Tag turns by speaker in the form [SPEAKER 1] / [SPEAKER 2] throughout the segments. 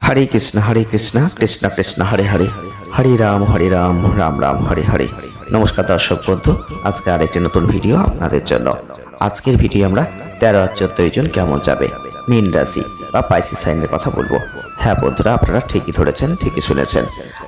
[SPEAKER 1] হরে কৃষ্ণ কৃষ্ণ কৃষ্ণ হরে হরে, হরে রাম রাম রাম হরে হরে। নমস্কার দর্শক বন্ধু, আজকে আরেকটি নতুন ভিডিও আপনাদের জন্য। আজকের ভিডিও আমরা 13 আর 14 জন কেমন যাবে মীন রাশি বা পাইসিস সাইনের কথা বলবো। হ্যাঁ বন্ধুরা, আপনারা ঠিকই ধরেছেন, ঠিকই শুনেছেন।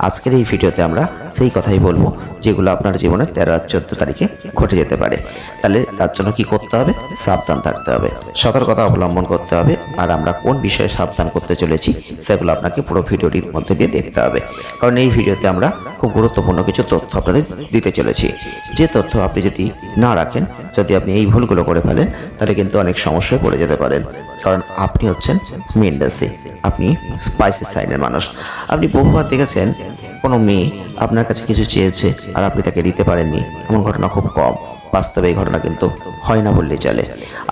[SPEAKER 1] আজকের এই ভিডিওতে আমরা সেই কথাই বলবো যেগুলো আপনার জীবনে 13 আর 14 তারিখে ঘটে যেতে পারে। তাহলে তার জন্য কি করতে হবে? সাবধান থাকতে হবে, সতর্কতা অবলম্বন করতে হবে। আর আমরা কোন বিষয়ে সাবধান করতে চলেছি সেগুলো আপনাকে পুরো ভিডিওটির মধ্যে দিয়ে দেখতে হবে, কারণ এই ভিডিওতে আমরা খুব গুরুত্বপূর্ণ কিছু তথ্য আপনাদের দিতে চলেছি। যে তথ্য আপনি যদি না রাখেন, যদি আপনি এই ভুলগুলো করে ফেলেন, তাহলে কিন্তু অনেক সমস্যায় পড়ে যেতে পারেন। কারণ আপনি হচ্ছেন মীন রাশি, আপনি পাইসিস সাইনের মানুষ। আপনি বহুবার দেখেছেন কোনো মেয়ে আপনার কাছে কিছু চেয়েছে আর আপনি তাকে দিতে পারেননি, এমন ঘটনা খুব কম। বাস্তবে এই ঘটনা কিন্তু হয় না বললেই চলে।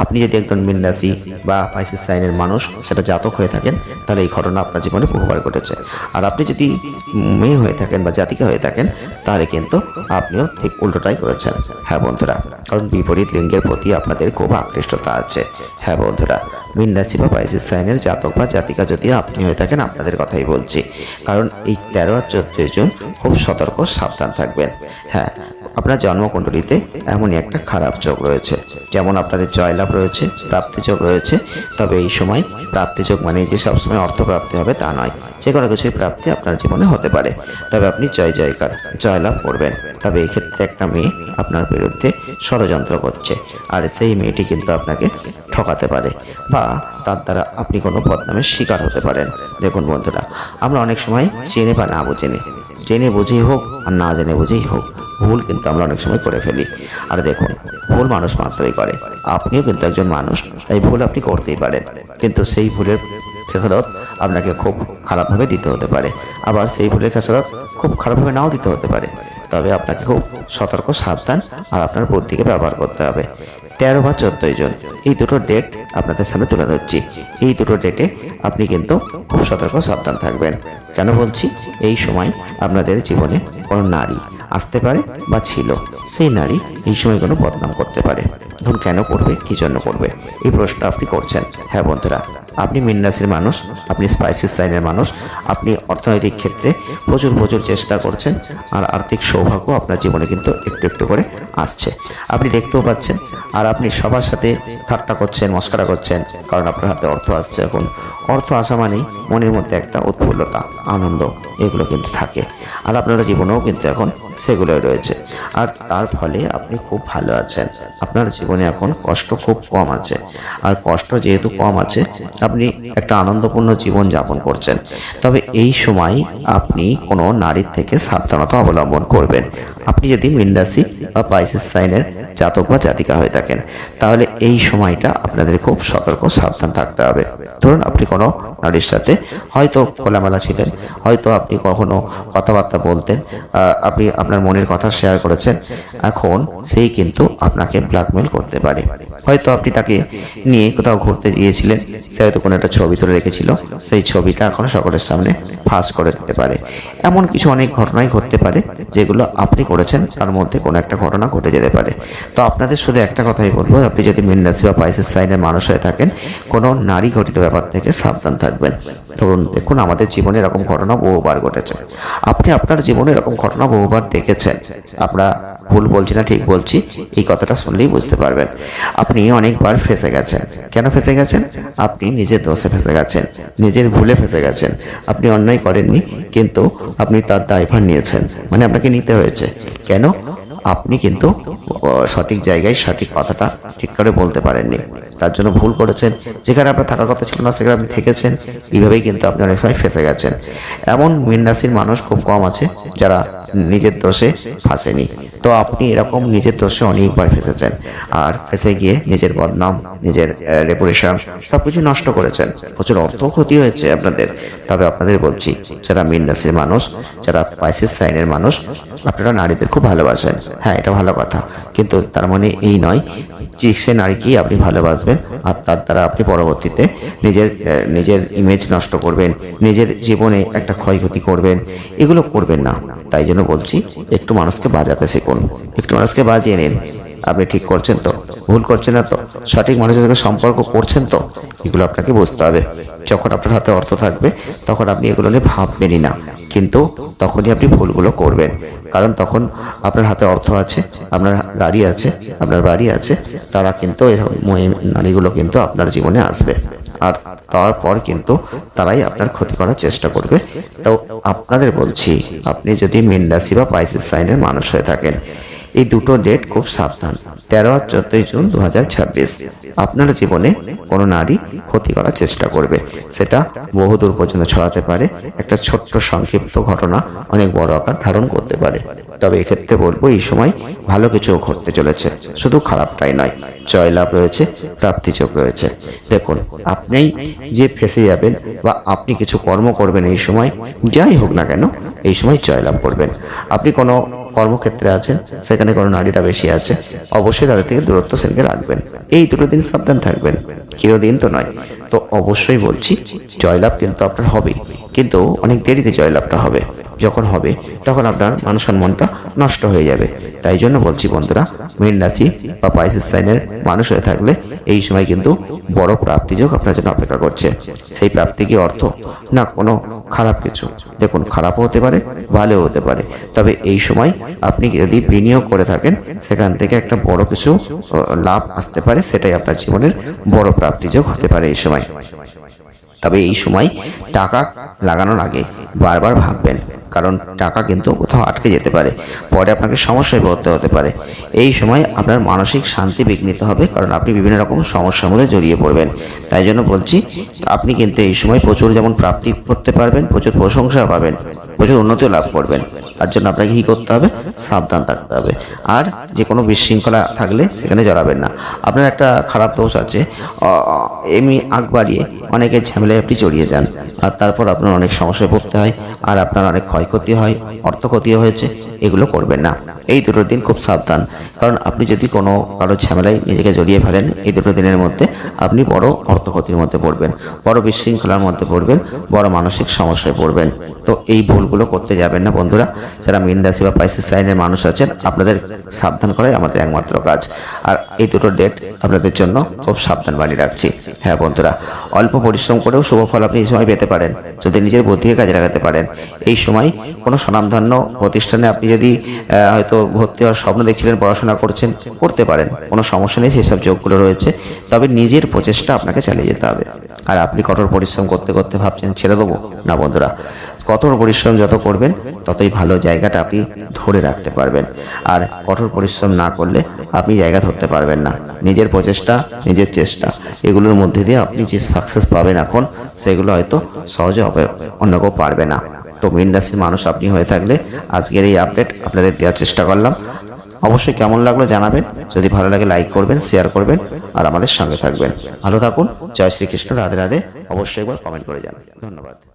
[SPEAKER 1] আপনি যদি একজন মীন রাশি বা পাইসিস সাইনের মানুষ, সেটা জাতক হয়ে থাকেন, তাহলে এই ঘটনা আপনার জীবনে বহুবার ঘটেছে। আর আপনি যদি মেয়ে হয়ে থাকেন বা জাতিকা হয়ে থাকেন, তাহলে কিন্তু আপনিও ঠিক উল্টোটাই করেছেন। হ্যাঁ বন্ধুরা, কারণ বিপরীত লিঙ্গের প্রতি আপনাদের খুব আকৃষ্টতা আছে। হ্যাঁ বন্ধুরা, মীন রাশি বা পাইসিস সাইনের জাতক বা জাতিকা যদি আপনি হয়ে থাকেন, আপনাদের কথাই বলছি। কারণ এই 13 আর 14 জন খুব সতর্ক, সাবধান থাকবেন। হ্যাঁ, আপনার জন্মকুণ্ডলিতে এমনই একটা খারাপ যোগ রয়েছে। যেমন আপনাদের জয়লাভ রয়েছে, প্রাপ্তি যোগ রয়েছে। তবে এই সময় প্রাপ্তি যোগ মানে যে সবসময় অর্থ প্রাপ্তি হবে তা নয়, যে কোনো কিছুই প্রাপ্তি আপনার জীবনে হতে পারে। তবে আপনি জয়কার জয়লাভ করবেন। তবে এই ক্ষেত্রে একটা মেয়ে আপনার বিরুদ্ধে ষড়যন্ত্র করছে, আর সেই মেয়েটি কিন্তু আপনাকে ঠকাতে পারে বা তার দ্বারা আপনি কোনো বদনামের শিকার হতে পারেন। দেখুন বন্ধুরা, আমরা অনেক সময় জেনে বা না জেনে বুঝেই হোক আর না জেনে বুঝেই হোক, ভুল কিন্তু আমরা অনেক সময় করে ফেলি। আর দেখুন, ভুল মানুষ মাত্রই করে। আপনিও কিন্তু একজন মানুষ, তাই ভুল আপনি করতেই পারেন। কিন্তু সেই ভুলের খেসারত আপনাকে খুব খারাপভাবে দিতে হতে পারে, আবার সেই ভুলের খেসারত খুব খারাপভাবে নাও দিতে হতে পারে। তবে আপনাকে খুব সতর্ক, সাবধান আর আপনার বুদ্ধিকে ব্যবহার করতে হবে। 13 বা 14 জন, এই দুটো ডেট আপনাদের সামনে তুলে ধরছি। এই দুটো ডেটে আপনি কিন্তু খুব সতর্ক, সাবধান থাকবেন। কেন বলছি? এই সময় আপনাদের জীবনে কোনো নারী আসতে পারে বা ছিল, সেই নারী এই সময় কোনো বদনাম করতে পারে। ধরুন, কেন করবে, কি জন্য করবে, এই প্রশ্ন আপনি করছেন। হ্যাঁ বন্ধুরা, আপনি মীন রাশির মানুষ, আপনি পাইসিস সাইনের মানুষ। আপনি অর্থনৈতিক ক্ষেত্রে প্রচুর চেষ্টা করছেন, আর আর্থিক সৌভাগ্য আপনার জীবনে কিন্তু একটু একটু করে আসছে, আপনি দেখতেও পাচ্ছেন। আর আপনি সবার সাথে ঠাট্টা করছেন, মস্করা করছেন, কারণ আপনার হাতে অর্থ আসছে। এখন অর্থ আসা মানেই মনের মধ্যে একটা উৎফুল্লতা, আনন্দ, এগুলো কিন্তু থাকে। আর আপনার জীবনেও কিন্তু এখন সেগুলোই রয়েছে। আর তার ফলে আপনি খুব ভালো আছেন। আপনার জীবনে এখন কষ্ট খুব কম আছে। আর কষ্ট যেহেতু কম আছে, আপনি একটা আনন্দপূর্ণ জীবন যাপন করছেন। তবে এই সময় আপনি কোনো নারীর থেকে সাবধানতা অবলম্বন করবেন। আপনি যদি মীন রাশি বা পাইসিস সাইনের জাতক বা জাতিকা হয়ে থাকেন, তাহলে এই সময়টা আপনাদের খুব সতর্ক, সাবধান থাকতে হবে। ধরুন, আপনি কোনো নারীর সাথে হয়তো খোলামেলা ছিলেন, হয়তো আপনি কখনো কথাবার্তা বলতেন, আপনি আপনার মনের কথা শেয়ার করেছেন। এখন সেই কিন্তু আপনাকে ব্ল্যাকমেল করতে পারে। হয়তো আপনি তাকে নিয়ে কোথাও ঘুরতে গিয়েছিলেন, সে হয়তো কোনো একটা ছবি তুলে রেখেছিল, সেই ছবিটা এখন সকলের সামনে ফাঁস করে দিতে পারে। এমন কিছু অনেক ঘটনাই ঘটতে পারে যেগুলো আপনি করেছেন, তার মধ্যে কোনো একটা ঘটনা ঘটে যেতে পারে। তো আপনাদের শুধু একটা কথাই বলবো, আপনি যদি মীন রাশি বা পাইসিস সাইনের মানুষ হয়ে থাকেন, কোনো নারী ঘটিত ব্যাপার থেকে সাবধান থাকবেন। ধরুন, দেখুন, আমাদের জীবনে এরকম ঘটনা বহুবার ঘটেছে। আপনি আপনার জীবনে এরকম ঘটনা বহুবার দেখেছেন। আমরা ভুল বলছি না, ঠিক বলছি, এই কথাটা শুনলেই বুঝতে পারবেন। আপনি অনেকবার ফেঁসে গেছেন। কেন ফেঁসে গেছেন? আপনি নিজের দোষে ফেঁসে গেছেন, নিজের ভুলে ফেঁসে গেছেন। আপনি অন্যায় করেননি, কিন্তু আপনি তার দায়ভার নিয়েছেন, মানে আপনাকে নিতে হয়েছে। কেন? আপনি কিন্তু সঠিক জায়গায় সঠিক কথাটা ঠিক করে বলতে পারেননি, তার জন্য ভুল করেছেন। যেখানে আপনার থাকার কথা ছিল না, সেখানে আপনি থেকেছেন। এইভাবেই কিন্তু আপনি অনেক সময় ফেঁসে গেছেন। এমন মীন রাশির মানুষ খুব কম আছে যারা নিজের দোষে ফাঁসেনি। তো আপনি এরকম নিজের দোষে অনেকবার ফেঁসেছেন, আর ফেঁসে গিয়ে নিজের বদনাম, নিজের রেপুটেশন সবকিছু নষ্ট করেছেন। প্রচুর অর্থ ক্ষতি হয়েছে আপনাদের। তবে আপনাদের বলছি, যারা মীন রাশির মানুষ, যারা পাইসিস সাইনের মানুষ, আপনারা নারীদের খুব ভালোবাসেন। হ্যাঁ, এটা ভালো কথা, কিন্তু তার মানে এই নয় যে সে নারীকেই আপনি ভালোবাসবেন আর তার দ্বারা আপনি পরবর্তীতে নিজের ইমেজ নষ্ট করবেন, নিজের জীবনে একটা ক্ষয়ক্ষতি করবেন। এগুলো করবেন না। তাই জন্য বলছি, একটু মানুষকে বাজাতে শিখুন, একটু মানুষকে বাজিয়ে নিন। আপনি ঠিক করছেন তো, ভুল করছেন না তো, সঠিক মানুষের সঙ্গে সম্পর্ক করছেন তো, এগুলো আপনাকে বুঝতে হবে। যখন আপনার হাতে অর্থ থাকবে তখন আপনি এগুলো নিয়ে ভাববেনই না, কিন্তু তখনই আপনি ভুলগুলো করবেন। কারণ তখন আপনার হাতে অর্থ আছে, আপনার গাড়ি আছে, আপনার বাড়ি আছে, তারা কিন্তু নারীগুলো কিন্তু আপনার জীবনে আসবে, আর তারপর কিন্তু তারাই আপনার ক্ষতি করার চেষ্টা করবে। তো আপনাদের বলছি, আপনি যদি মীন রাশি বা পাইসেস সাইনের মানুষ হয়ে থাকেন, এই দুটো ডেট খুব সাবধান। 13 আর 14 জুন 2026 আপনার জীবনে কোনো নারী ক্ষতি করার চেষ্টা করবে, সেটা বহুদূর পর্যন্ত ছড়াতে পারে। একটা ছোট্ট সংক্ষিপ্ত ঘটনা অনেক বড় আকার ধারণ করতে পারে। তবে এক্ষেত্রে বলবো, এই সময় ভালো কিছু ঘটতে চলেছে, শুধু খারাপটাই নয়। জয়লাভ রয়েছে, প্রাপ্তিযোগ রয়েছে। দেখুন, আপনি যে ফেসে যাবেন বা আপনি কিছু কর্ম করবেন এই সময়, যাই হোক না কেন, এই সময় জয়লাভ করবেন। আপনি কোনো কর্মক্ষেত্রে আছেন, সেখানে কোনো নারীরা বেশি আছে, অবশ্যই তাদের থেকে দূরত্ব সেনকে রাখবেন। এই দুটো দিন সাবধান থাকবেন, চিরদিন তো নয়। তো অবশ্যই বলছি, জয়লাভ কিন্তু আপনার হবেই, কিন্তু অনেক দেরিতে জয়লাভটা হবে। যখন হবে তখন আপনার মান সম্মানটা নষ্ট হয়ে যাবে। তাই জন্য বলছি বন্ধুরা, মীন রাশি বা পাইসেস সাইনের মানুষ হয়ে থাকলে এই সময় কিন্তু বড় প্রাপ্তিযোগ আপনার জন্য অপেক্ষা করছে। সেই প্রাপ্তি কি অর্থ না কোনো খারাপ কিছু? দেখুন, খারাপও হতে পারে, ভালোও হতে পারে। তবে এই সময় আপনি যদি বিনিয়োগ করে থাকেন, সেখান থেকে একটা বড় কিছু লাভ আসতে পারে, সেটাই আপনার জীবনের বড় প্রাপ্তিযোগ হতে পারে এই সময়। তবে এই সময় টাকা লাগানোর আগে বারবার ভাববেন, কারণ টাকা কিন্তু কোথাও আটকে যেতে পারে, পরে আপনাকে সমস্যায় পড়তে হতে পারে। এই সময় আপনার মানসিক শান্তি বিঘ্নিত হবে, কারণ আপনি বিভিন্ন রকম সমস্যার মধ্যে জড়িয়ে পড়বেন। তাই জন্য বলছি, আপনি কিন্তু এই সময় প্রচুর যেমন প্রাপ্তি করতে পারবেন, প্রচুর প্রশংসা পাবেন, প্রচুর উন্নতিও লাভ করবেন। তার জন্য আপনাকে কী করতে হবে? সাবধান থাকতে হবে। আর যে কোনো বিশৃঙ্খলা থাকলে সেখানে জড়াবেন না। আপনার একটা খারাপ দোষ আছে, এমনি আগ বাড়িয়ে অনেকের ঝামেলায় আপনি জড়িয়ে যান, আর তারপর আপনার অনেক সমস্যায় পড়তে হয়, আর আপনার অনেক ক্ষয়ক্ষতি হয়, অর্থ ক্ষতিও হয়েছে। এগুলো করবেন না। এই দুটো দিন খুব সাবধান, কারণ আপনি যদি কোনো কারো ঝামেলায় নিজেকে জড়িয়ে ফেলেন, এই দুটো দিনের মধ্যে আপনি বড় অর্থ ক্ষতির মধ্যে পড়বেন, বড় বিশৃঙ্খলার মধ্যে পড়বেন, বড় মানসিক সমস্যায় পড়বেন। তো এই ভুলগুলো করতে যাবেন না বন্ধুরা। যারা মীন রাশি বা পাইসেস সাইনের মানুষ আছেন, আপনাদের সাবধান করাই আমাদের একমাত্র কাজ। আর এই দুটো ডেট আপনাদের জন্য খুব সাবধান বানিয়ে রাখছি। হ্যাঁ বন্ধুরা, অল্প পরিশ্রম করেও শুভ ফল আপনি এই সময় পেতে পারেন, যদি নিজের বুদ্ধিকে কাজে লাগাতে পারেন। এই সময় কোনো স্বনামধন্য প্রতিষ্ঠানে আপনি যদি হয়তো ভর্তি হওয়ার স্বপ্ন দেখছিলেন, পড়াশোনা করছেন, করতে পারেন, কোনো সমস্যা নেই, সেই সব যোগগুলো রয়েছে। তবে নিজের প্রচেষ্টা আপনাকে চালিয়ে যেতে হবে। আর আপনি কঠোর পরিশ্রম করতে করতে ভাবছেন ছেড়ে দেবো, না বন্ধুরা। কঠোর পরিশ্রম যত করবেন, ততই ভালো জায়গাটা আপনি ধরে রাখতে পারবেন। আর কঠোর পরিশ্রম না করলে আপনি জায়গা ধরতে পারবেন না। নিজের প্রচেষ্টা, নিজের চেষ্টা, এগুলোর মধ্যে দিয়ে আপনি যে সাকসেস পাবেন এখন, সেগুলো হয়তো সহজে হবে, অন্য কেউ পারবে না। তো মীন রাশির মানুষ আপনি হয়ে থাকলে আজকের এই আপডেট আপনাদের দেওয়ার চেষ্টা করলাম। অবশ্যই কেমন লাগলো জানাবেন। যদি ভালো লাগে লাইক করবেন, শেয়ার করবেন, আর আমাদের সঙ্গে থাকবেন। ভালো থাকুন। জয় শ্রীকৃষ্ণ, রাধে রাধে। অবশ্যই একবার কমেন্ট করে যান। ধন্যবাদ।